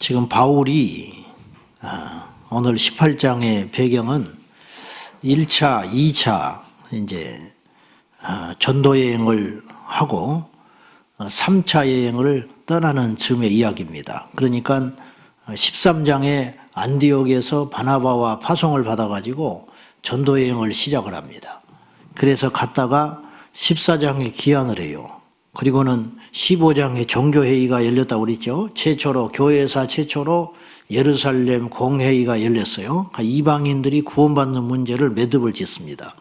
지금 바울이 오늘 18장의 배경은 1차, 2차 이제 전도 여행을 하고 3차 여행을 떠나는 즈음의 이야기입니다. 그러니까 13장에 안디옥에서 바나바와 파송을 받아가지고 전도 여행을 시작을 합니다. 그래서 갔다가 14장에 귀환을 해요. 그리고는 15장에 종교회의가 열렸다고 그랬죠. 최초로 교회사 최초로 예루살렘 공회의가 열렸어요. 이방인들이 구원받는 문제를 매듭을 짓습니다.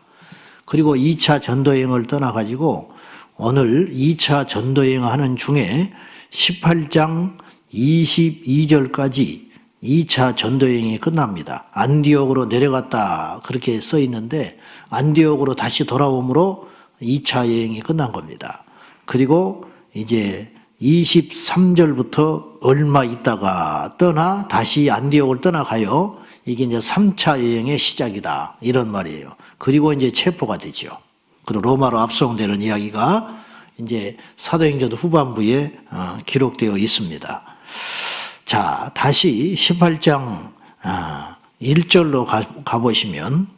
그리고 2차 전도여행을 떠나가지고 오늘 2차 전도여행 하는 중에 18장 22절까지 2차 전도여행이 끝납니다. 안디옥으로 내려갔다 그렇게 써 있는데 안디옥으로 다시 돌아옴으로 2차 여행이 끝난 겁니다. 그리고 이제 23절부터 얼마 있다가 떠나 다시 안디옥을 떠나가요. 이게 이제 3차 여행의 시작이다 이런 말이에요. 그리고 이제 체포가 되죠. 그리고 로마로 압송되는 이야기가 이제 사도행전 후반부에 기록되어 있습니다. 자, 다시 18장 1절로 가보시면,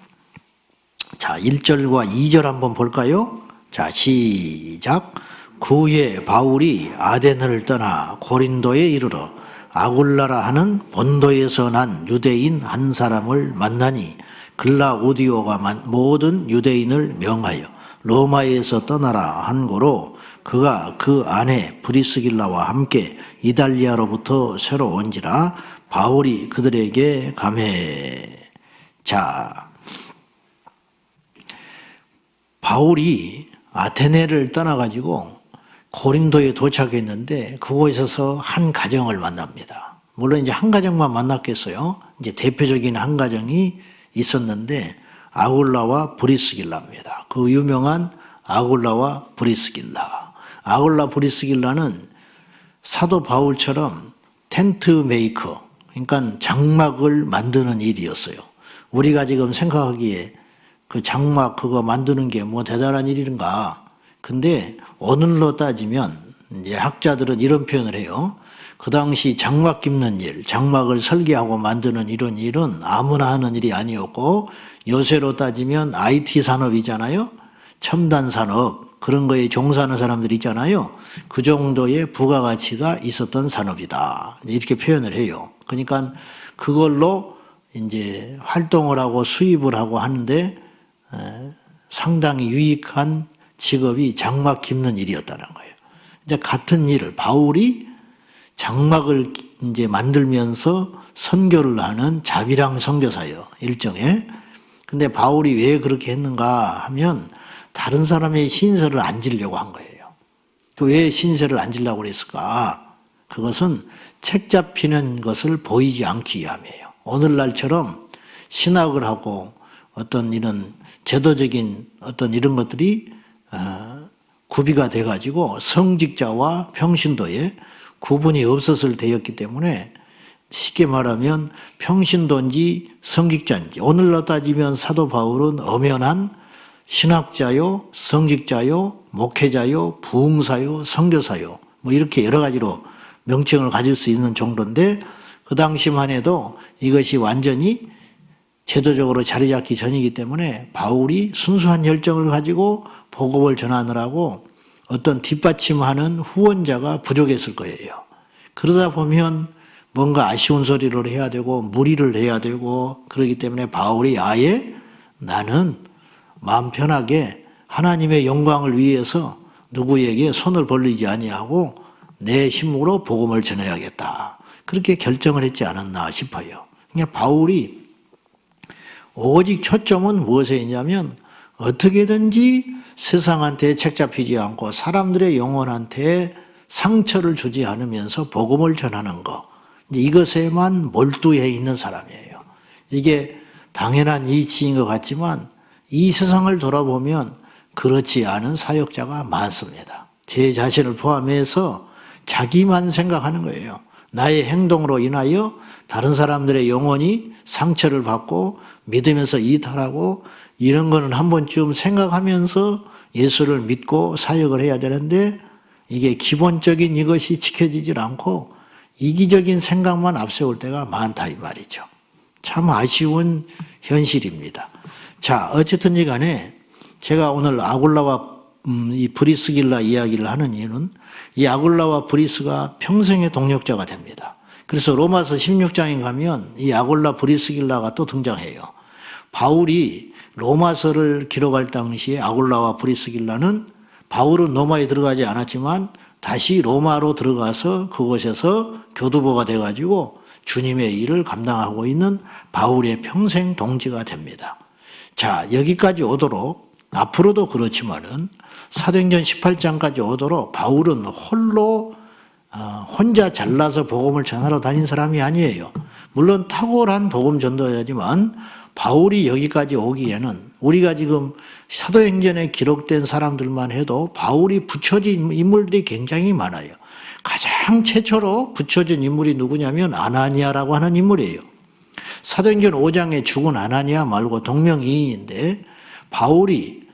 자, 1절과 2절 한번 볼까요? 자, 시작. 그 후에 바울이 아데네를 떠나 고린도에 이르러 아굴라라 하는 본도에서 난 유대인 한 사람을 만나니 글라우디오가 모든 유대인을 명하여 로마에서 떠나라 한 고로 그가 그 아내 브리스길라와 함께 이달리아로부터 새로 온지라 바울이 그들에게 감해. 자, 바울이 아테네를 떠나가지고 고린도에 도착했는데 그곳에서 한 가정을 만납니다. 물론 이제 한 가정만 만났겠어요. 이제 대표적인 한 가정이 있었는데 아굴라와 브리스길라입니다. 그 유명한 아굴라와 브리스길라. 아굴라 브리스길라는 사도 바울처럼 텐트 메이커, 그러니까 장막을 만드는 일이었어요. 우리가 지금 생각하기에 그 장막 그거 만드는 게 뭐 대단한 일인가. 근데 오늘로 따지면 이제 학자들은 이런 표현을 해요. 그 당시 장막 깁는 일, 장막을 설계하고 만드는 이런 일은 아무나 하는 일이 아니었고 요새로 따지면 IT 산업이잖아요. 첨단 산업 그런 거에 종사하는 사람들 있잖아요. 그 정도의 부가가치가 있었던 산업이다. 이렇게 표현을 해요. 그러니까 그걸로 이제 활동을 하고 수입을 하고 하는데 상당히 유익한 직업이 장막 깁는 일이었다는 거예요. 이제 같은 일을 바울이 장막을 이제 만들면서 선교를 하는 자비랑 선교사예요. 일종의. 근데 바울이 왜 그렇게 했는가 하면 다른 사람의 신세를 안 지려고 한 거예요. 왜 신세를 안 지려고 그랬을까? 그것은 책 잡히는 것을 보이지 않기 위함이에요. 오늘날처럼 신학을 하고 어떤 이런 제도적인 어떤 이런 것들이 구비가 돼가지고 성직자와 평신도에 구분이 없었을 때였기 때문에 쉽게 말하면 평신도인지 성직자인지 오늘로 따지면 사도 바울은 엄연한 신학자요, 성직자요, 목회자요, 부흥사요, 선교사요 뭐 이렇게 여러 가지로 명칭을 가질 수 있는 정도인데 그 당시만 해도 이것이 완전히 제도적으로 자리 잡기 전이기 때문에 바울이 순수한 열정을 가지고 복음을 전하느라고 어떤 뒷받침하는 후원자가 부족했을 거예요. 그러다 보면 뭔가 아쉬운 소리를 해야 되고 무리를 해야 되고 그렇기 때문에 바울이 아예 나는 마음 편하게 하나님의 영광을 위해서 누구에게 손을 벌리지 아니하고 내 힘으로 복음을 전해야겠다. 그렇게 결정을 했지 않았나 싶어요. 그러니까 바울이 오직 초점은 무엇에 있냐면 어떻게든지 세상한테 책잡히지 않고 사람들의 영혼한테 상처를 주지 않으면서 복음을 전하는 것. 이것에만 몰두해 있는 사람이에요. 이게 당연한 이치인 것 같지만 이 세상을 돌아보면 그렇지 않은 사역자가 많습니다. 제 자신을 포함해서 자기만 생각하는 거예요. 나의 행동으로 인하여 다른 사람들의 영혼이 상처를 받고 믿으면서 이탈하고 이런 거는 한 번쯤 생각하면서 예수를 믿고 사역을 해야 되는데 이게 기본적인 이것이 지켜지질 않고 이기적인 생각만 앞세울 때가 많다 이 말이죠. 참 아쉬운 현실입니다. 자, 어쨌든지 간에 제가 오늘 아굴라와 이 브리스길라 이야기를 하는 이유는 이 아굴라와 브리스가 평생의 동력자가 됩니다. 그래서 로마서 16장에 가면 이 아굴라 브리스길라가 또 등장해요. 바울이 로마서를 기록할 당시에 아굴라와 브리스길라는 바울은 로마에 들어가지 않았지만 다시 로마로 들어가서 그곳에서 교두보가 돼가지고 주님의 일을 감당하고 있는 바울의 평생 동지가 됩니다. 자, 여기까지 오도록 앞으로도 그렇지만은 사도행전 18장까지 오도록 바울은 홀로 혼자 잘나서 복음을 전하러 다닌 사람이 아니에요. 물론 탁월한 복음 전도자지만 바울이 여기까지 오기에는 우리가 지금 사도행전에 기록된 사람들만 해도 바울이 붙여진 인물들이 굉장히 많아요. 가장 최초로 붙여진 인물이 누구냐면 아나니아라고 하는 인물이에요. 사도행전 5장에 죽은 아나니아 말고 동명이인인데 바울이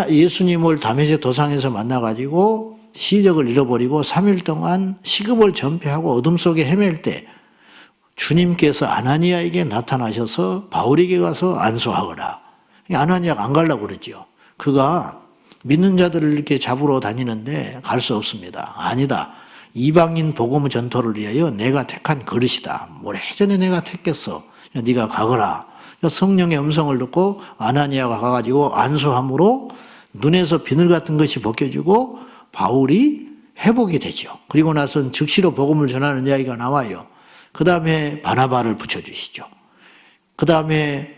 예수님을 다메섹 도상에서 만나가지고 시력을 잃어버리고 3일 동안 시급을 전폐하고 어둠 속에 헤맬 때 주님께서 아나니아에게 나타나셔서 바울에게 가서 안수하거라. 아나니아가 안 가려고 그러죠. 그가 믿는 자들을 이렇게 잡으러 다니는데 갈 수 없습니다. 아니다. 이방인 복음 전토를 위하여 내가 택한 그릇이다. 오래전에 내가 택했어. 네가 가거라. 성령의 음성을 듣고 아나니아가 가가지고 안수함으로 눈에서 비늘 같은 것이 벗겨지고 바울이 회복이 되죠. 그리고 나서는 즉시로 복음을 전하는 이야기가 나와요. 그 다음에 바나바를 붙여주시죠. 그 다음에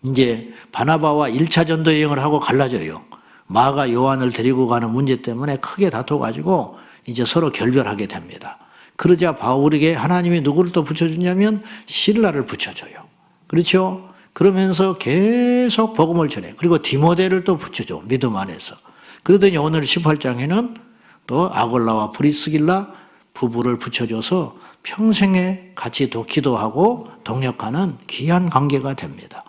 이제 바나바와 1차 전도 여행을 하고 갈라져요. 마가 요한을 데리고 가는 문제 때문에 크게 다퉈가지고 이제 서로 결별하게 됩니다. 그러자 바울에게 하나님이 누구를 또 붙여주냐면 실라를 붙여줘요. 그렇죠? 그러면서 계속 복음을 전해. 그리고 디모데를 또 붙여줘. 믿음 안에서. 그러더니 오늘 18장에는 또 아굴라와 브리스길라 부부를 붙여줘서 평생에 같이 기도하고 동력하는 귀한 관계가 됩니다.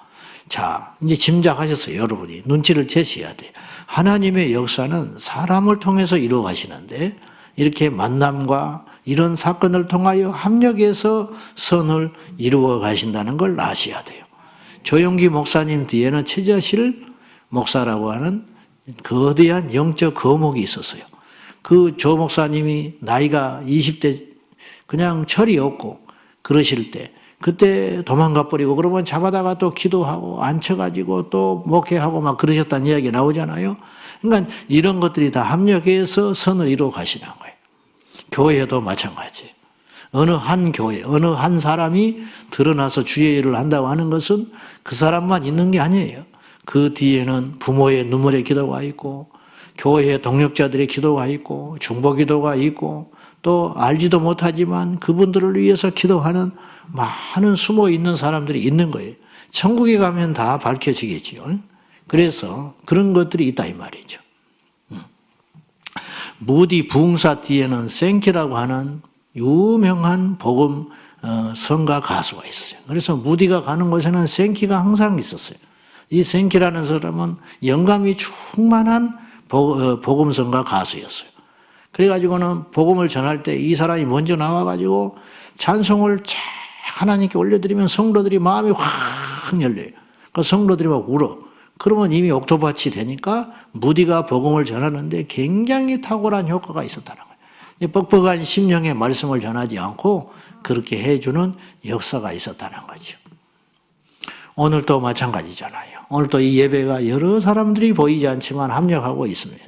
자, 이제 짐작하셨어요. 여러분이. 눈치를 채셔야 돼. 하나님의 역사는 사람을 통해서 이루어가시는데 이렇게 만남과 이런 사건을 통하여 합력해서 선을 이루어 가신다는 걸 아셔야 돼요. 조용기 목사님 뒤에는 최자실 목사라고 하는 거대한 영적 거목이 있었어요. 그 조 목사님이 나이가 20대 그냥 철이 없고 그러실 때 그때 도망가 버리고 그러면 잡아다가 또 기도하고 앉혀가지고 또 목회하고 막 그러셨다는 이야기 나오잖아요. 그러니까 이런 것들이 다 합력해서 선을 이루어 가시는 거예요. 교회도 마찬가지. 어느 한 교회, 어느 한 사람이 드러나서 주의 일을 한다고 하는 것은 그 사람만 있는 게 아니에요. 그 뒤에는 부모의 눈물의 기도가 있고 교회의 동력자들의 기도가 있고 중보기도가 있고 또 알지도 못하지만 그분들을 위해서 기도하는 많은 숨어 있는 사람들이 있는 거예요. 천국에 가면 다 밝혀지겠지요. 그래서 그런 것들이 있다 이 말이죠. 무디 부흥사 뒤에는 생키라고 하는 유명한 복음 성가 가수가 있었어요. 그래서 무디가 가는 곳에는 생키가 항상 있었어요. 이 생키라는 사람은 영감이 충만한 복음 성가 가수였어요. 그래가지고는 복음을 전할 때 이 사람이 먼저 나와가지고 찬송을 쫙 하나님께 올려드리면 성도들이 마음이 확 열려요. 그 성도들이 막 울어. 그러면 이미 옥토밭이 되니까 무디가 복음을 전하는데 굉장히 탁월한 효과가 있었다는 거예요. 뻑뻑한 심령의 말씀을 전하지 않고 그렇게 해주는 역사가 있었다는 거죠. 오늘도 마찬가지잖아요. 오늘도 이 예배가 여러 사람들이 보이지 않지만 합력하고 있습니다.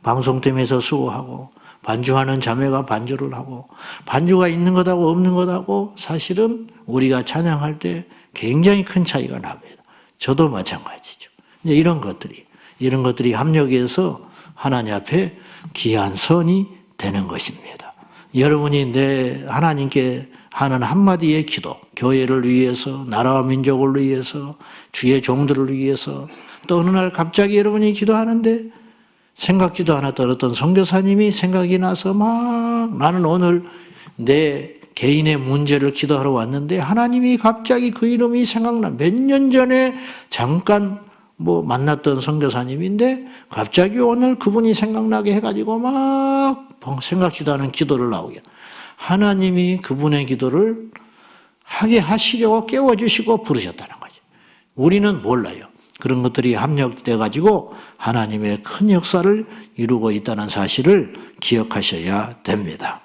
방송팀에서 수고하고 반주하는 자매가 반주를 하고 반주가 있는 것하고 없는 것하고 사실은 우리가 찬양할 때 굉장히 큰 차이가 납니다. 저도 마찬가지죠. 이제 이런 것들이 합력해서 하나님 앞에 귀한 선이 되는 것입니다. 여러분이 내 하나님께 하는 한마디의 기도, 교회를 위해서, 나라와 민족을 위해서, 주의 종들을 위해서 또 어느 날 갑자기 여러분이 기도하는데 생각지도 않았던 어떤 선교사님이 생각이 나서 막 나는 오늘 내 개인의 문제를 기도하러 왔는데 하나님이 갑자기 그 이름이 생각나. 몇 년 전에 잠깐 만났던 선교사님인데 갑자기 오늘 그분이 생각나게 해가지고 막 생각지도 않은 기도를 나오게. 하나님이 그분의 기도를 하게 하시려고 깨워주시고 부르셨다는 거죠. 우리는 몰라요. 그런 것들이 합력돼 가지고 하나님의 큰 역사를 이루고 있다는 사실을 기억하셔야 됩니다.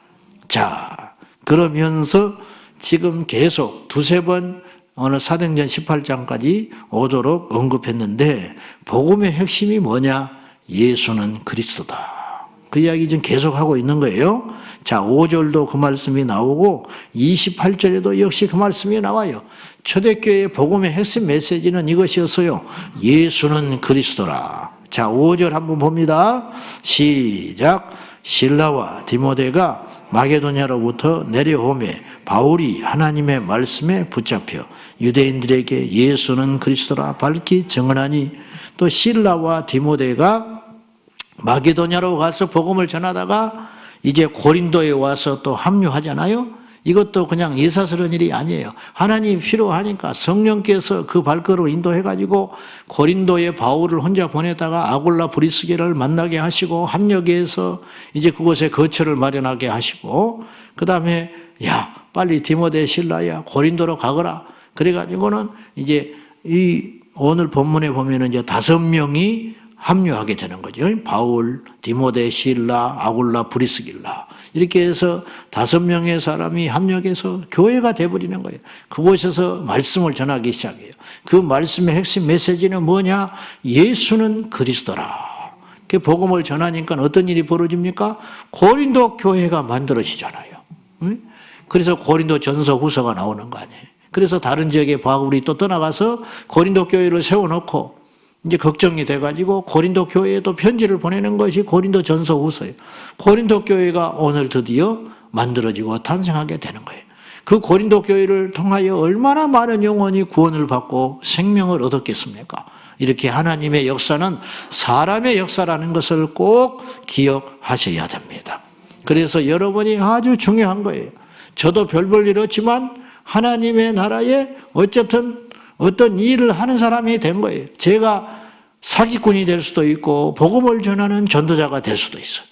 자, 그러면서 지금 계속 두세 번 오늘 사도행전 18장까지 오도록 언급했는데 복음의 핵심이 뭐냐? 예수는 그리스도다. 그 이야기 지금 계속하고 있는 거예요. 자, 5절도 그 말씀이 나오고 28절에도 역시 그 말씀이 나와요. 초대교회의 복음의 핵심 메시지는 이것이었어요. 예수는 그리스도라. 자, 5절 한번 봅니다. 시작. 실라와 디모데가 마게도냐로부터 내려오매 바울이 하나님의 말씀에 붙잡혀 유대인들에게 예수는 그리스도라 밝히 증언하니, 또 실라와 디모데가 마게도냐로 가서 복음을 전하다가 이제 고린도에 와서 또 합류하잖아요. 이것도 그냥 예사스러운 일이 아니에요. 하나님이 필요하니까 성령께서 그 발걸음을 인도해가지고 고린도에 바울을 혼자 보내다가 아굴라 브리스게를 만나게 하시고 합력해서 이제 그곳에 거처를 마련하게 하시고, 그 다음에 야 빨리 디모데 실라야 고린도로 가거라. 그래가지고는 이제 이 오늘 본문에 보면은 이제 5명이 합류하게 되는 거죠. 바울, 디모데, 실라, 아굴라, 브리스길라. 이렇게 해서 5명의 사람이 합력해서 교회가 되어버리는 거예요. 그곳에서 말씀을 전하기 시작해요. 그 말씀의 핵심 메시지는 뭐냐? 예수는 그리스도라. 그 복음을 전하니까 어떤 일이 벌어집니까? 고린도 교회가 만들어지잖아요. 그래서 고린도 전서 후서가 나오는 거 아니에요. 그래서 다른 지역에 바울이 또 떠나가서 고린도 교회를 세워놓고 이제 걱정이 돼가지고 고린도 교회에도 편지를 보내는 것이 고린도 전서 후서예요. 고린도 교회가 오늘 드디어 만들어지고 탄생하게 되는 거예요. 그 고린도 교회를 통하여 얼마나 많은 영혼이 구원을 받고 생명을 얻었겠습니까? 이렇게 하나님의 역사는 사람의 역사라는 것을 꼭 기억하셔야 됩니다. 그래서 여러분이 아주 중요한 거예요. 저도 별 볼 일 없지만 하나님의 나라에 어쨌든 어떤 일을 하는 사람이 된 거예요. 제가 사기꾼이 될 수도 있고 복음을 전하는 전도자가 될 수도 있어요.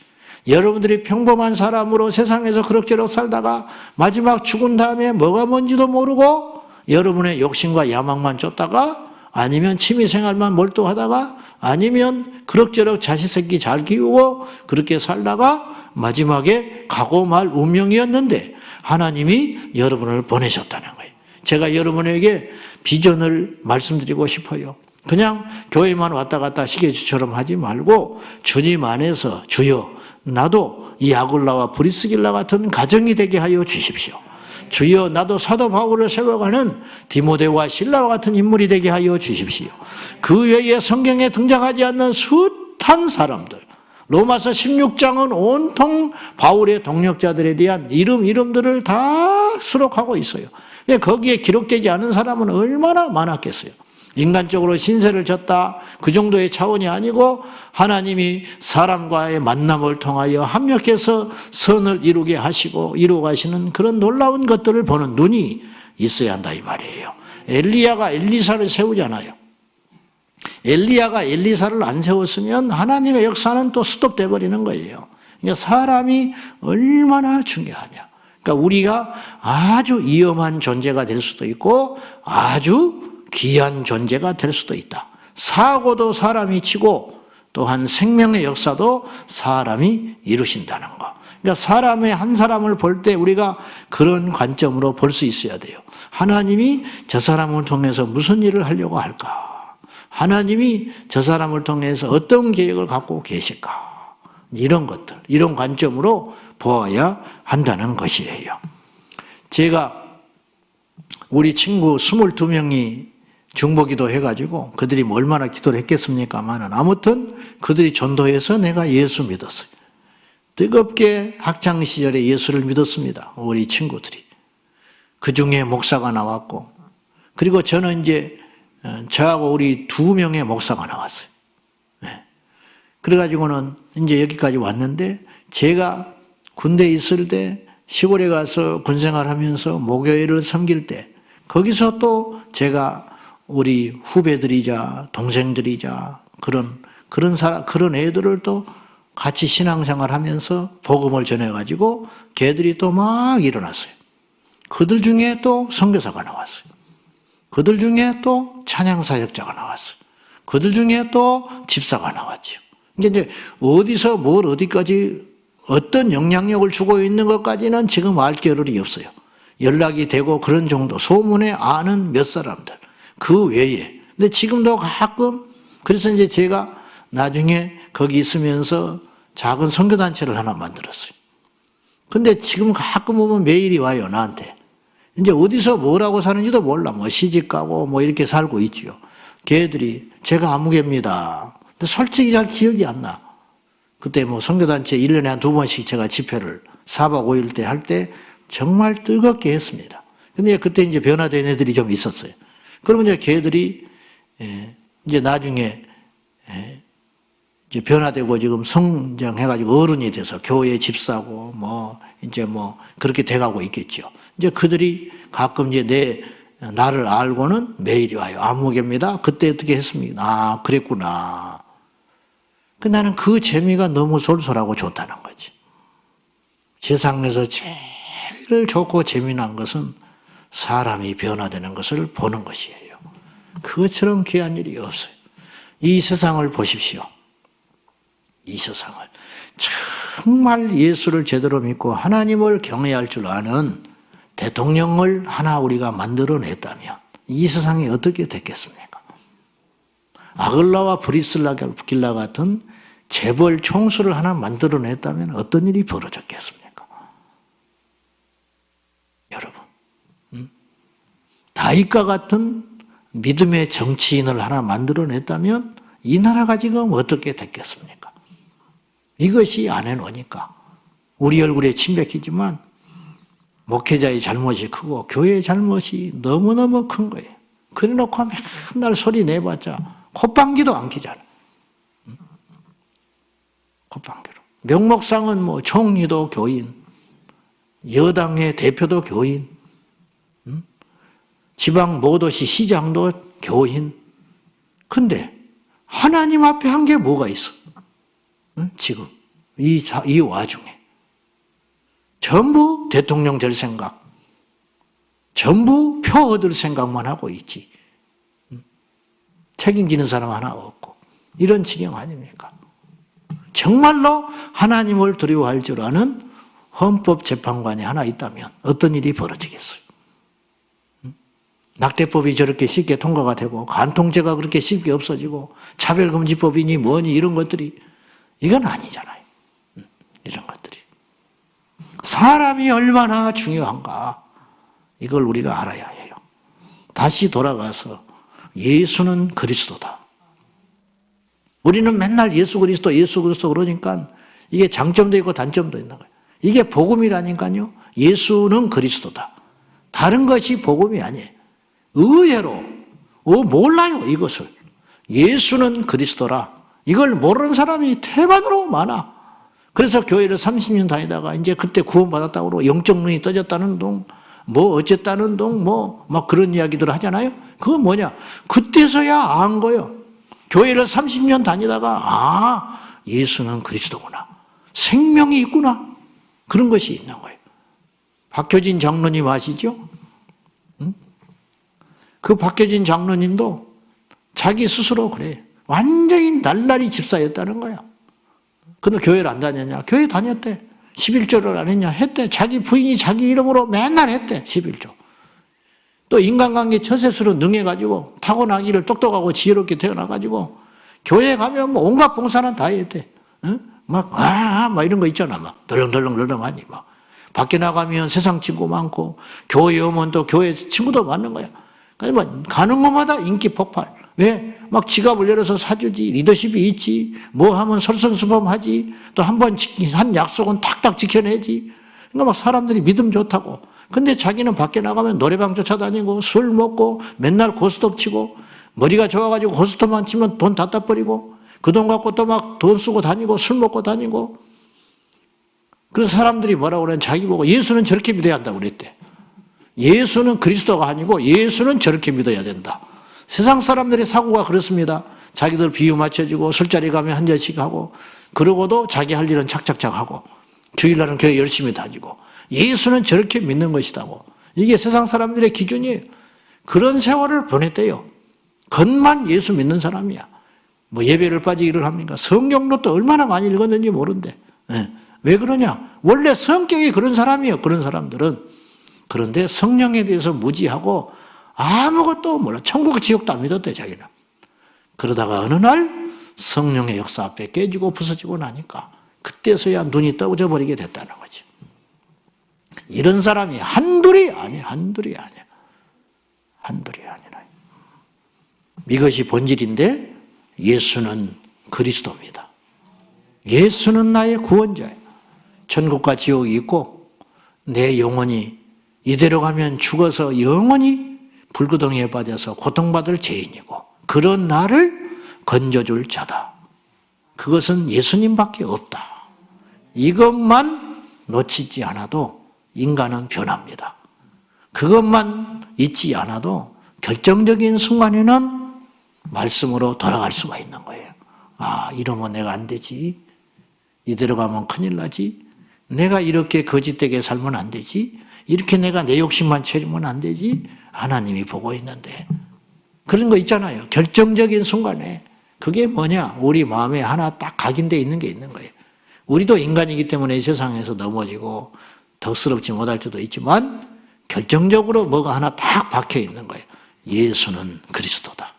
여러분들이 평범한 사람으로 세상에서 그럭저럭 살다가 마지막 죽은 다음에 뭐가 뭔지도 모르고 여러분의 욕심과 야망만 쫓다가, 아니면 취미생활만 몰두하다가, 아니면 그럭저럭 자식 새끼 잘 키우고 그렇게 살다가 마지막에 가고 말 운명이었는데 하나님이 여러분을 보내셨다는 거예요. 제가 여러분에게 비전을 말씀드리고 싶어요. 그냥 교회만 왔다 갔다 시계추처럼 하지 말고 주님 안에서 주여 나도 이 아굴라와 브리스길라 같은 가정이 되게 하여 주십시오. 주여 나도 사도 바울을 세워가는 디모데와 실라와 같은 인물이 되게 하여 주십시오. 그 외에 성경에 등장하지 않는 숱한 사람들, 로마서 16장은 온통 바울의 동력자들에 대한 이름들을 다 수록하고 있어요. 거기에 기록되지 않은 사람은 얼마나 많았겠어요. 인간적으로 신세를 졌다, 그 정도의 차원이 아니고 하나님이 사람과의 만남을 통하여 합력해서 선을 이루게 하시고 이루어 가시는 그런 놀라운 것들을 보는 눈이 있어야 한다 이 말이에요. 엘리야가 엘리사를 세우잖아요. 엘리야가 엘리사를 안 세웠으면 하나님의 역사는 또 스톱돼 버리는 거예요. 그러니까 사람이 얼마나 중요하냐. 그러니까 우리가 아주 위험한 존재가 될 수도 있고 아주 귀한 존재가 될 수도 있다. 사고도 사람이 치고 또한 생명의 역사도 사람이 이루신다는 거. 그러니까 사람의 한 사람을 볼 때 우리가 그런 관점으로 볼 수 있어야 돼요. 하나님이 저 사람을 통해서 무슨 일을 하려고 할까? 하나님이 저 사람을 통해서 어떤 계획을 갖고 계실까? 이런 것들, 이런 관점으로 보아야 한다는 것이에요. 제가 우리 친구 22명이 중보기도 해가지고 그들이 얼마나 기도를 했겠습니까만은 아무튼 그들이 전도해서 내가 예수 믿었어요. 뜨겁게 학창시절에 예수를 믿었습니다. 우리 친구들이. 그 중에 목사가 나왔고, 그리고 저는 이제 저하고 우리 2명의 목사가 나왔어요. 네. 그래가지고는 이제 여기까지 왔는데, 제가 군대에 있을 때 시골에 가서 군생활 하면서 목요일을 섬길 때 거기서 또 제가 우리 후배들이자 동생들이자 그런 애들을 또 같이 신앙생활 하면서 복음을 전해가지고 걔들이 또 막 일어났어요. 그들 중에 또 선교사가 나왔어요. 그들 중에 또 찬양사역자가 나왔어요. 그들 중에 또 집사가 나왔죠. 이제 어디서 뭘 어디까지 어떤 영향력을 주고 있는 것까지는 지금 알 겨를이 없어요. 연락이 되고 그런 정도, 소문에 아는 몇 사람들. 그 외에. 근데 지금도 가끔, 그래서 이제 제가 나중에 거기 있으면서 작은 선교단체를 하나 만들었어요. 근데 지금 가끔 보면 메일이 와요, 나한테. 이제 어디서 뭐라고 사는지도 몰라. 뭐 시집 가고 뭐 이렇게 살고 있지요. 걔들이 제가 아무개입니다. 근데 솔직히 잘 기억이 안 나. 그때 뭐 선교단체 1년에 한 2번씩 제가 집회를 4박 5일 때 할 때 정말 뜨겁게 했습니다. 근데 그때 이제 변화된 애들이 좀 있었어요. 그러면 이제 걔들이 이제 나중에 이제 변화되고 지금 성장해가지고 어른이 돼서 교회 집사고 뭐 이제 뭐 그렇게 돼가고 있겠죠. 이제 그들이 가끔 이제 나를 알고는 메일이 와요. 아무개입니다. 그때 어떻게 했습니까? 아, 그랬구나. 나는 그 재미가 너무 솔솔하고 좋다는 거지. 세상에서 제일 좋고 재미난 것은 사람이 변화되는 것을 보는 것이에요. 그것처럼 귀한 일이 없어요. 이 세상을 보십시오. 이 세상을. 정말 예수를 제대로 믿고 하나님을 경외할 줄 아는 대통령을 하나 우리가 만들어냈다면 이 세상이 어떻게 됐겠습니까? 아글라와 브리슬라길라 같은 재벌 총수를 하나 만들어냈다면 어떤 일이 벌어졌겠습니까? 여러분, 다윗과 같은 믿음의 정치인을 하나 만들어냈다면 이 나라가 지금 어떻게 됐겠습니까? 이것이 안 해놓으니까 우리 얼굴에 침 박히지만 목회자의 잘못이 크고 교회의 잘못이 너무너무 큰 거예요. 그래놓고 맨날 소리 내봤자 콧방귀도 안 끼잖아. 콧방귀로. 명목상은 뭐 총리도 교인, 여당의 대표도 교인, 지방 모도시 시장도 교인. 근데 하나님 앞에 한 게 뭐가 있어? 지금 이 와중에 전부 대통령 될 생각, 전부 표 얻을 생각만 하고 있지. 책임지는 사람 하나 없고 이런 지경 아닙니까? 정말로 하나님을 두려워할 줄 아는 헌법재판관이 하나 있다면 어떤 일이 벌어지겠어요? 낙태법이 저렇게 쉽게 통과가 되고 간통죄가 그렇게 쉽게 없어지고 차별금지법이니 뭐니 이런 것들이 이건 아니잖아요. 이런 것들이. 사람이 얼마나 중요한가 이걸 우리가 알아야 해요. 다시 돌아가서 예수는 그리스도다. 우리는 맨날 예수 그리스도 그러니까 이게 장점도 있고 단점도 있는 거예요. 이게 복음이라니까요. 예수는 그리스도다. 다른 것이 복음이 아니에요. 의외로 몰라요 이것을. 예수는 그리스도라. 이걸 모르는 사람이 태반으로 많아. 그래서 교회를 30년 다니다가 이제 그때 구원받았다고 그러고 영적 눈이 떠졌다는 둥, 뭐 어쨌다는 둥, 뭐 막 그런 이야기들을 하잖아요. 그건 뭐냐? 그때서야 안 거예요. 교회를 30년 다니다가 예수는 그리스도구나. 생명이 있구나. 그런 것이 있는 거예요. 박효진 장로님 아시죠? 그 박효진 장로님도 자기 스스로 그래. 완전히 날라리 집사였다는 거야. 근데 교회를 안 다녔냐? 교회 다녔대. 11조를 안 했냐? 했대. 자기 부인이 자기 이름으로 맨날 했대. 11조. 또 인간관계 처세술로 능해가지고 타고나기를 똑똑하고 지혜롭게 태어나가지고 교회 가면 뭐 온갖 봉사는 다 했대. 막 이런 거 있잖아. 막 덜렁덜렁하니 막. 밖에 나가면 세상 친구 많고 교회 오면 또 교회 친구도 많은 거야. 그러니까 뭐 가는 곳마다 인기 폭발. 왜? 막 지갑을 열어서 사주지, 리더십이 있지, 뭐 하면 설선수범하지, 또 한 약속은 탁탁 지켜내지. 그러니까 막 사람들이 믿음 좋다고. 근데 자기는 밖에 나가면 노래방 쫓아다니고, 술 먹고, 맨날 고스톱 치고, 머리가 좋아가지고 고스톱만 치면 돈 다 따버리고, 그 돈 갖고 또 막 돈 쓰고 다니고, 술 먹고 다니고. 그래서 사람들이 뭐라고 그러냐, 자기 보고 예수는 저렇게 믿어야 한다고 그랬대. 예수는 그리스도가 아니고 예수는 저렇게 믿어야 된다. 세상 사람들의 사고가 그렇습니다. 자기들 비유 맞춰주고 술자리 가면 한 잔씩 하고 그러고도 자기 할 일은 착착착 하고 주일날은 교회 열심히 다니고 예수는 저렇게 믿는 것이다고. 이게 세상 사람들의 기준이에요. 그런 세월을 보냈대요. 겉만 예수 믿는 사람이야. 뭐 예배를 빠지기를 합니까? 성경도 또 얼마나 많이 읽었는지 모른대. 왜 그러냐? 원래 성격이 그런 사람이에요. 그런 사람들은. 그런데 성령에 대해서 무지하고 아무것도 몰라. 천국 지옥도 안 믿었대 자기는. 그러다가 어느 날 성령의 역사 앞에 깨지고 부서지고 나니까 그때서야 눈이 떠져 버리게 됐다는 거지. 이런 사람이 한둘이 아니야. 한둘이 아니야. 한둘이 아니라. 이것이 본질인데 예수는 그리스도입니다. 예수는 나의 구원자예요. 천국과 지옥이 있고 내 영혼이 이대로 가면 죽어서 영원히 불구덩이에 빠져서 고통받을 죄인이고 그런 나를 건져줄 자다. 그것은 예수님밖에 없다. 이것만 놓치지 않아도 인간은 변합니다. 그것만 잊지 않아도 결정적인 순간에는 말씀으로 돌아갈 수가 있는 거예요. 아, 이러면 내가 안 되지. 이대로 가면 큰일 나지. 내가 이렇게 거짓되게 살면 안 되지. 이렇게 내가 내 욕심만 채우면 안 되지. 하나님이 보고 있는데. 그런 거 있잖아요. 결정적인 순간에. 그게 뭐냐? 우리 마음에 하나 딱 각인되어 있는 게 있는 거예요. 우리도 인간이기 때문에 이 세상에서 넘어지고 덕스럽지 못할 때도 있지만 결정적으로 뭐가 하나 딱 박혀 있는 거예요. 예수는 그리스도다.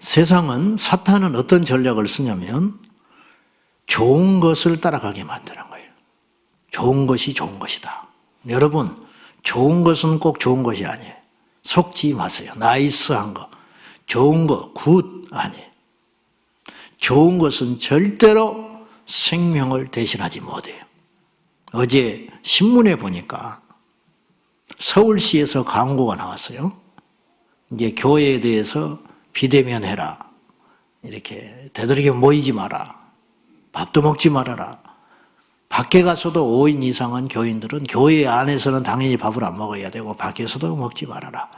세상은, 사탄은 어떤 전략을 쓰냐면 좋은 것을 따라가게 만드는 거예요. 좋은 것이 좋은 것이다. 여러분, 좋은 것은 꼭 좋은 것이 아니에요. 속지 마세요. 나이스한 거, 좋은 거, 굿 아니에요. 좋은 것은 절대로 생명을 대신하지 못해요. 어제 신문에 보니까 서울시에서 광고가 나왔어요. 이제 교회에 대해서 비대면 해라. 이렇게 되도록이면 모이지 마라. 밥도 먹지 말아라. 밖에 가서도 5인 이상은 교인들은 교회 안에서는 당연히 밥을 안 먹어야 되고 밖에서도 먹지 말아라.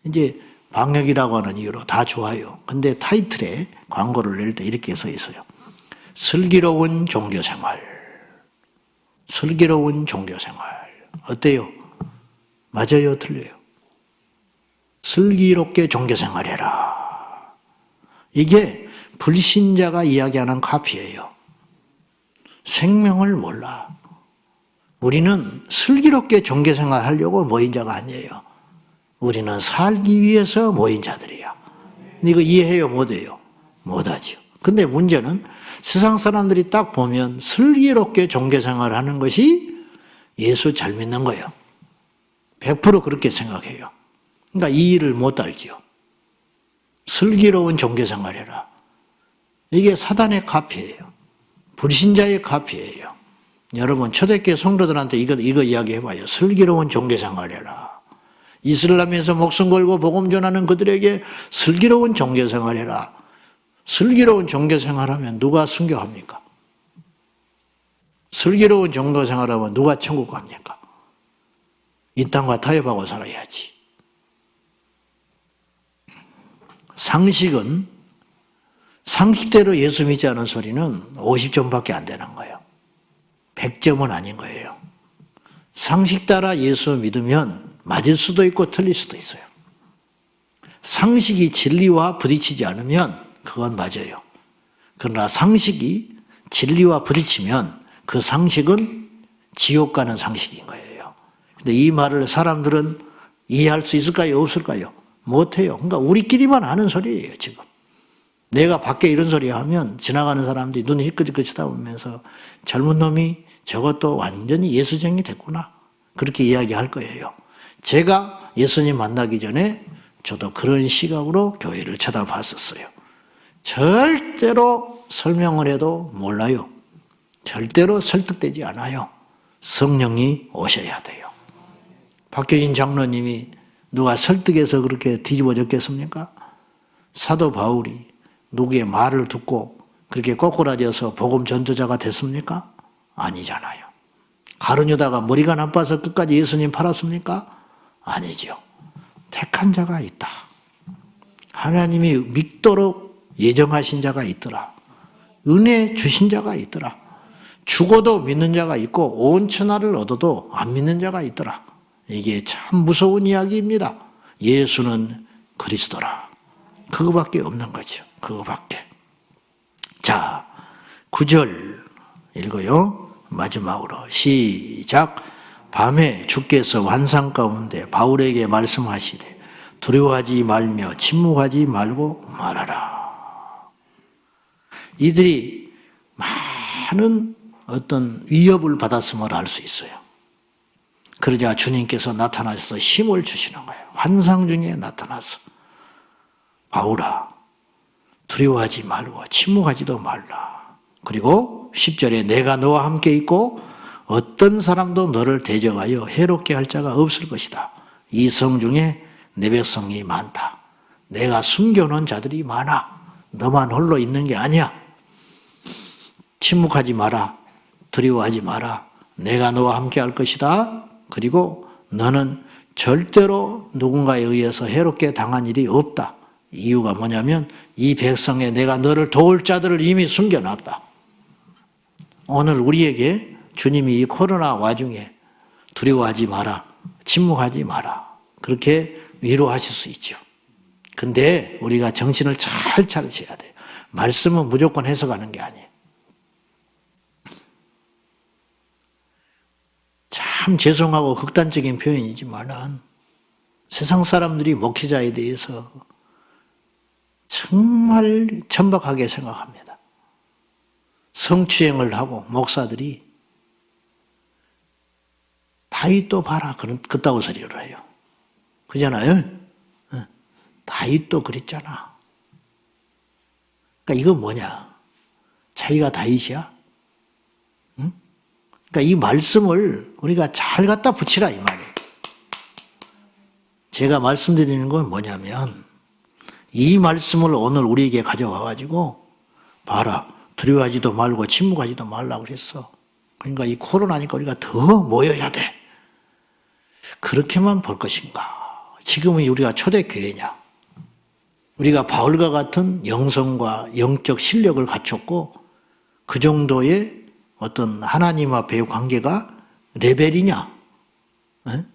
이제 방역이라고 하는 이유로 다 좋아요. 근데 타이틀에 광고를 낼 때 이렇게 써 있어요. 슬기로운 종교생활. 슬기로운 종교생활. 어때요? 맞아요? 틀려요? 슬기롭게 종교생활해라. 이게 불신자가 이야기하는 카피예요. 생명을 몰라. 우리는 슬기롭게 종교생활 하려고 모인 자가 아니에요. 우리는 살기 위해서 모인 자들이야. 이거 이해해요? 못해요? 못하죠. 근데 문제는 세상 사람들이 딱 보면 슬기롭게 종교생활을 하는 것이 예수 잘 믿는 거예요. 100% 그렇게 생각해요. 그러니까 이 일을 못 알지요. 슬기로운 종교생활해라. 이게 사단의 카피예요. 불신자의 카피예요. 여러분 초대교회 성도들한테 이거 이야기해봐요. 슬기로운 종교생활해라. 이슬람에서 목숨 걸고 복음 전하는 그들에게 슬기로운 종교생활해라. 슬기로운 종교생활하면 누가 순교합니까? 슬기로운 종교생활하면 누가 천국 갑니까? 이 땅과 타협하고 살아야지. 상식은, 상식대로 예수 믿지 않은 소리는 50점밖에 안 되는 거예요. 100점은 아닌 거예요. 상식 따라 예수 믿으면 맞을 수도 있고 틀릴 수도 있어요. 상식이 진리와 부딪히지 않으면 그건 맞아요. 그러나 상식이 진리와 부딪히면 그 상식은 지옥 가는 상식인 거예요. 근데 이 말을 사람들은 이해할 수 있을까요? 없을까요? 못해요. 그러니까 우리끼리만 하는 소리예요, 지금. 내가 밖에 이런 소리 하면 지나가는 사람들이 눈이 희끗희끗 쳐다보면서 젊은 놈이 저것도 완전히 예수쟁이 됐구나. 그렇게 이야기할 거예요. 제가 예수님 만나기 전에 저도 그런 시각으로 교회를 쳐다봤었어요. 절대로 설명을 해도 몰라요. 절대로 설득되지 않아요. 성령이 오셔야 돼요. 박효진 장로님이 누가 설득해서 그렇게 뒤집어졌겠습니까? 사도 바울이 누구의 말을 듣고 그렇게 꼬꾸라져서 복음 전도자가 됐습니까? 아니잖아요. 가룟 유다가 머리가 나빠서 끝까지 예수님 팔았습니까? 아니죠. 택한 자가 있다. 하나님이 믿도록 예정하신 자가 있더라. 은혜 주신 자가 있더라. 죽어도 믿는 자가 있고 온 천하를 얻어도 안 믿는 자가 있더라. 이게 참 무서운 이야기입니다. 예수는 그리스도라. 그거밖에 없는 거죠. 그거밖에. 자, 9절 읽어요. 마지막으로 시작. 밤에 주께서 환상 가운데 바울에게 말씀하시되 두려워하지 말며 침묵하지 말고 말하라. 이들이 많은 어떤 위협을 받았음을 알 수 있어요. 그러자 주님께서 나타나셔서 힘을 주시는 거예요. 환상 중에 나타나서 바울아 두려워하지 말고 침묵하지도 말라. 그리고 10절에 내가 너와 함께 있고 어떤 사람도 너를 대적하여 해롭게 할 자가 없을 것이다. 이 성 중에 내 백성이 많다. 내가 숨겨놓은 자들이 많아. 너만 홀로 있는 게 아니야. 침묵하지 마라. 두려워하지 마라. 내가 너와 함께 할 것이다. 그리고 너는 절대로 누군가에 의해서 해롭게 당한 일이 없다. 이유가 뭐냐면 이 백성에 내가 너를 도울 자들을 이미 숨겨놨다. 오늘 우리에게 주님이 이 코로나 와중에 두려워하지 마라. 침묵하지 마라. 그렇게 위로하실 수 있죠. 근데 우리가 정신을 잘 차리셔야 돼요. 말씀은 무조건 해석하는 게 아니에요. 참 죄송하고 극단적인 표현이지만은 세상 사람들이 목회자에 대해서 정말 천박하게 생각합니다. 성추행을 하고 목사들이 다윗도 봐라 그따구 소리를 해요. 그잖아요. 다윗도 그랬잖아. 그러니까 이건 뭐냐? 자기가 다윗이야? 응? 그러니까 이 말씀을 우리가 잘 갖다 붙이라 이 말이에요. 제가 말씀드리는 건 뭐냐면 이 말씀을 오늘 우리에게 가져와 가지고 봐라. 두려워하지도 말고 침묵하지도 말라고 그랬어. 그러니까 이 코로나니까 우리가 더 모여야 돼. 그렇게만 볼 것인가? 지금은 우리가 초대교회냐? 우리가 바울과 같은 영성과 영적 실력을 갖췄고 그 정도의 어떤 하나님 앞의 관계가 레벨이냐? 에?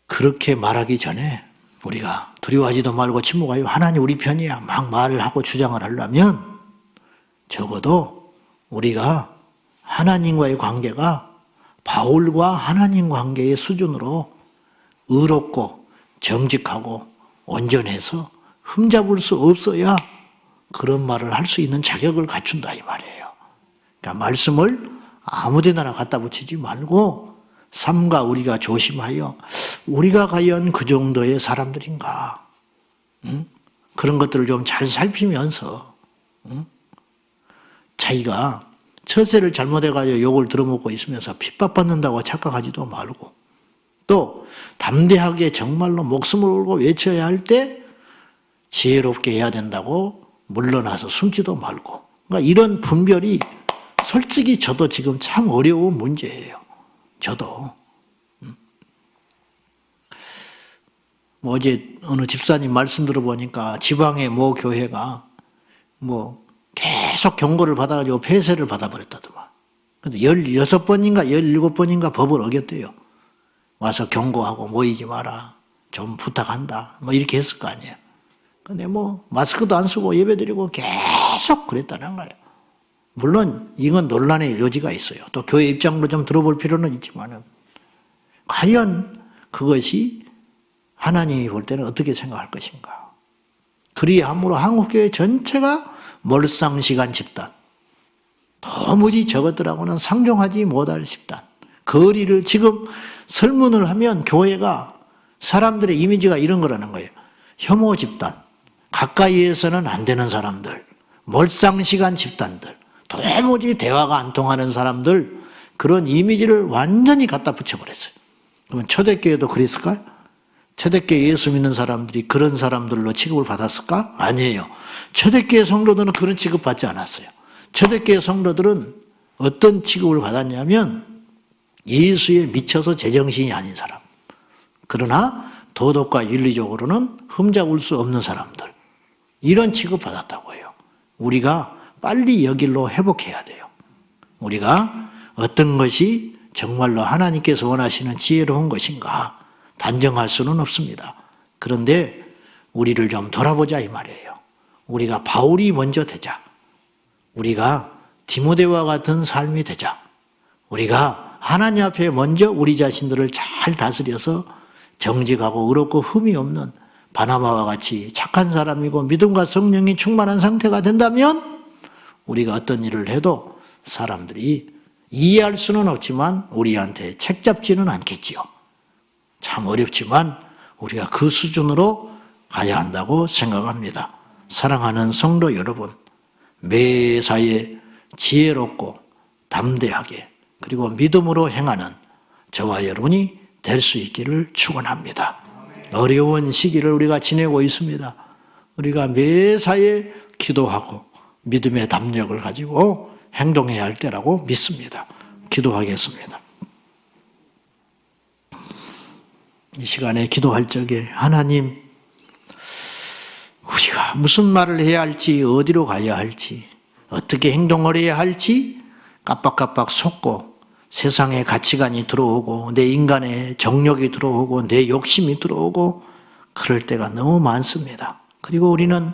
그렇게 말하기 전에 우리가 두려워하지도 말고 침묵하여 하나님 우리 편이야 막 말을 하고 주장을 하려면 적어도 우리가 하나님과의 관계가 바울과 하나님 관계의 수준으로 의롭고 정직하고 온전해서 흠잡을 수 없어야 그런 말을 할 수 있는 자격을 갖춘다 이 말이에요. 그러니까 말씀을 아무 데나 갖다 붙이지 말고 삼가 우리가 조심하여 우리가 과연 그 정도의 사람들인가? 응? 그런 것들을 좀 잘 살피면서 응? 자기가 처세를 잘못해가지고 욕을 들어먹고 있으면서 핍박받는다고 착각하지도 말고 또 담대하게 정말로 목숨을 걸고 외쳐야 할 때 지혜롭게 해야 된다고 물러나서 숨지도 말고 그러니까 이런 분별이 솔직히 저도 지금 참 어려운 문제예요. 저도 뭐 어제 어느 집사님 말씀 들어보니까 지방의 모 교회가 뭐 계속 경고를 받아가지고 폐쇄를 받아버렸다더만. 근데 16번인가 17번인가 법을 어겼대요. 와서 경고하고 모이지 마라. 좀 부탁한다. 뭐 이렇게 했을 거 아니에요. 근데 뭐 마스크도 안 쓰고 예배드리고 계속 그랬다는 거예요. 물론 이건 논란의 여지가 있어요. 또 교회 입장으로 좀 들어볼 필요는 있지만은 과연 그것이 하나님이 볼 때는 어떻게 생각할 것인가. 그리함으로 한국교회 전체가 몰상시간 집단, 도무지 저것들하고는 상종하지 못할 집단, 거리를 지금 설문을 하면 교회가 사람들의 이미지가 이런 거라는 거예요. 혐오 집단, 가까이에서는 안 되는 사람들, 몰상시간 집단들, 도무지 대화가 안 통하는 사람들, 그런 이미지를 완전히 갖다 붙여버렸어요. 그러면 초대교회도 그랬을까요? 초대교회 예수 믿는 사람들이 그런 사람들로 취급을 받았을까? 아니에요. 초대교회 성도들은 그런 취급받지 않았어요. 초대교회 성도들은 어떤 취급을 받았냐면 예수에 미쳐서 제정신이 아닌 사람. 그러나 도덕과 윤리적으로는 흠잡을 수 없는 사람들, 이런 취급받았다고 해요. 우리가 빨리 여길로 회복해야 돼요. 우리가 어떤 것이 정말로 하나님께서 원하시는 지혜로운 것인가 단정할 수는 없습니다. 그런데 우리를 좀 돌아보자 이 말이에요. 우리가 바울이 먼저 되자. 우리가 디모데와 같은 삶이 되자. 우리가 하나님 앞에 먼저 우리 자신들을 잘 다스려서 정직하고 의롭고 흠이 없는 바나바와 같이 착한 사람이고 믿음과 성령이 충만한 상태가 된다면 우리가 어떤 일을 해도 사람들이 이해할 수는 없지만 우리한테 책잡지는 않겠지요. 참 어렵지만 우리가 그 수준으로 가야 한다고 생각합니다. 사랑하는 성도 여러분, 매사에 지혜롭고 담대하게 그리고 믿음으로 행하는 저와 여러분이 될 수 있기를 축원합니다. 어려운 시기를 우리가 지내고 있습니다. 우리가 매사에 기도하고 믿음의 담력을 가지고 행동해야 할 때라고 믿습니다. 기도하겠습니다. 이 시간에 기도할 적에 하나님, 우리가 무슨 말을 해야 할지, 어디로 가야 할지, 어떻게 행동을 해야 할지 깜빡깜빡 속고 세상의 가치관이 들어오고 내 인간의 정욕이 들어오고 내 욕심이 들어오고 그럴 때가 너무 많습니다. 그리고 우리는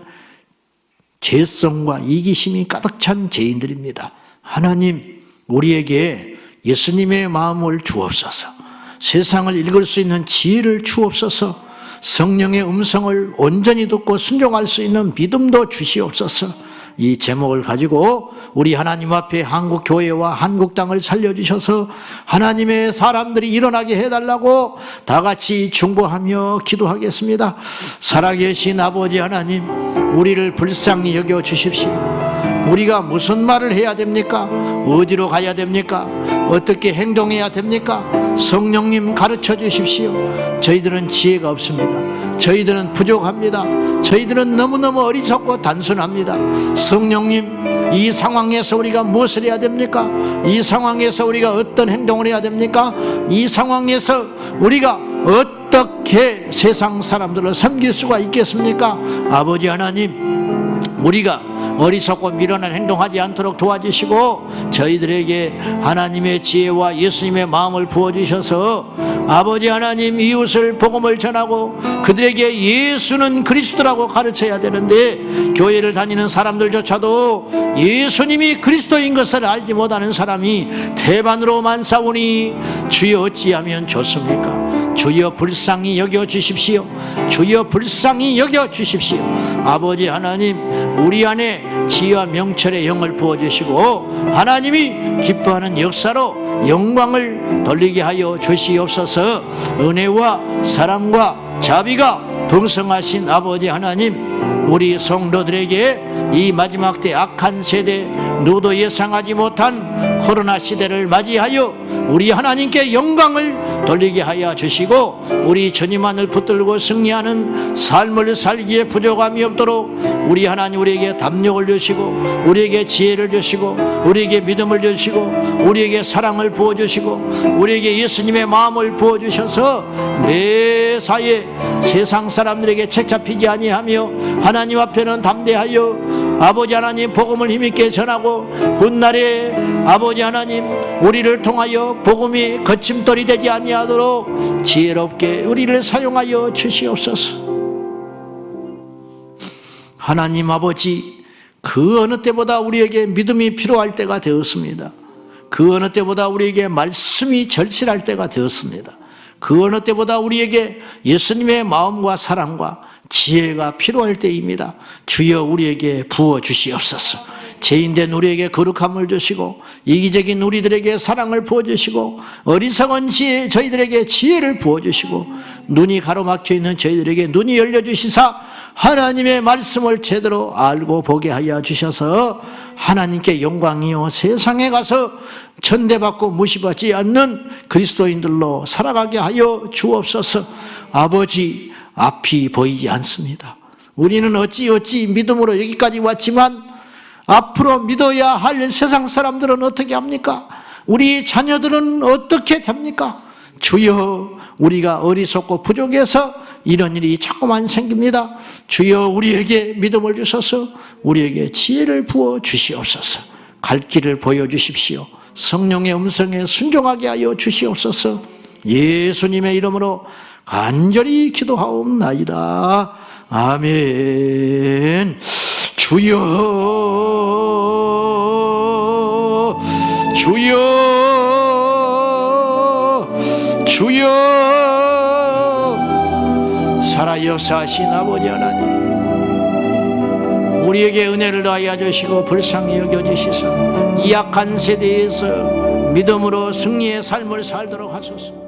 죄성과 이기심이 가득 찬 죄인들입니다. 하나님, 우리에게 예수님의 마음을 주옵소서. 세상을 읽을 수 있는 지혜를 주옵소서. 성령의 음성을 온전히 듣고 순종할 수 있는 믿음도 주시옵소서. 이 제목을 가지고 우리 하나님 앞에 한국 교회와 한국 땅을 살려주셔서 하나님의 사람들이 일어나게 해달라고 다 같이 중보하며 기도하겠습니다. 살아계신 아버지 하나님, 우리를 불쌍히 여겨 주십시오. 우리가 무슨 말을 해야 됩니까? 어디로 가야 됩니까? 어떻게 행동해야 됩니까? 성령님 가르쳐 주십시오. 저희들은 지혜가 없습니다. 저희들은 부족합니다. 저희들은 너무너무 어리석고 단순합니다. 성령님, 이 상황에서 우리가 무엇을 해야 됩니까? 이 상황에서 우리가 어떤 행동을 해야 됩니까? 이 상황에서 우리가 어떻게 세상 사람들을 섬길 수가 있겠습니까? 아버지 하나님, 우리가 어리석고 미련한 행동하지 않도록 도와주시고 저희들에게 하나님의 지혜와 예수님의 마음을 부어주셔서 아버지 하나님, 이웃을 복음을 전하고 그들에게 예수는 그리스도라고 가르쳐야 되는데 교회를 다니는 사람들조차도 예수님이 그리스도인 것을 알지 못하는 사람이 대반으로 많사오니 주여 어찌하면 좋습니까? 주여 불쌍히 여겨주십시오. 주여 불쌍히 여겨주십시오. 아버지 하나님, 우리 안에 지혜와 명철의 영을 부어주시고 하나님이 기뻐하는 역사로 영광을 돌리게 하여 주시옵소서. 은혜와 사랑과 자비가 풍성하신 아버지 하나님, 우리 성도들에게 이 마지막 때 악한 세대, 누구도 예상하지 못한 코로나 시대를 맞이하여 우리 하나님께 영광을 돌리게 하여 주시고 우리 주님만을 붙들고 승리하는 삶을 살기에 부족함이 없도록 우리 하나님, 우리에게 담력을 주시고 우리에게 지혜를 주시고 우리에게 믿음을 주시고 우리에게 사랑을 부어주시고 우리에게 예수님의 마음을 부어주셔서 매사에 세상 사람들에게 책잡히지 아니하며 하나님 앞에는 담대하여 아버지 하나님 복음을 힘있게 전하고 훗날에 아버지 하나님, 우리를 통하여 복음이 거침돌이 되지 아니하도록 지혜롭게 우리를 사용하여 주시옵소서. 하나님 아버지, 그 어느 때보다 우리에게 믿음이 필요할 때가 되었습니다. 그 어느 때보다 우리에게 말씀이 절실할 때가 되었습니다. 그 어느 때보다 우리에게 예수님의 마음과 사랑과 지혜가 필요할 때입니다. 주여 우리에게 부어주시옵소서. 죄인된 우리에게 거룩함을 주시고 이기적인 우리들에게 사랑을 부어주시고 어리석은 저희들에게 지혜를 부어주시고 눈이 가로막혀 있는 저희들에게 눈이 열려주시사 하나님의 말씀을 제대로 알고 보게 하여 주셔서 하나님께 영광이요 세상에 가서 천대받고 무시받지 않는 그리스도인들로 살아가게 하여 주옵소서. 아버지, 앞이 보이지 않습니다. 우리는 어찌 믿음으로 여기까지 왔지만 앞으로 믿어야 할 세상 사람들은 어떻게 합니까? 우리 자녀들은 어떻게 됩니까? 주여, 우리가 어리석고 부족해서 이런 일이 자꾸만 생깁니다. 주여 우리에게 믿음을 주셔서 우리에게 지혜를 부어 주시옵소서. 갈 길을 보여주십시오. 성령의 음성에 순종하게 하여 주시옵소서. 예수님의 이름으로 간절히 기도하옵나이다. 아멘. 주여, 주여, 주여. 살아 역사하신 아버지 하나님, 우리에게 은혜를 더하여 주시고 불쌍히 여겨주시사 이 약한 세대에서 믿음으로 승리의 삶을 살도록 하소서.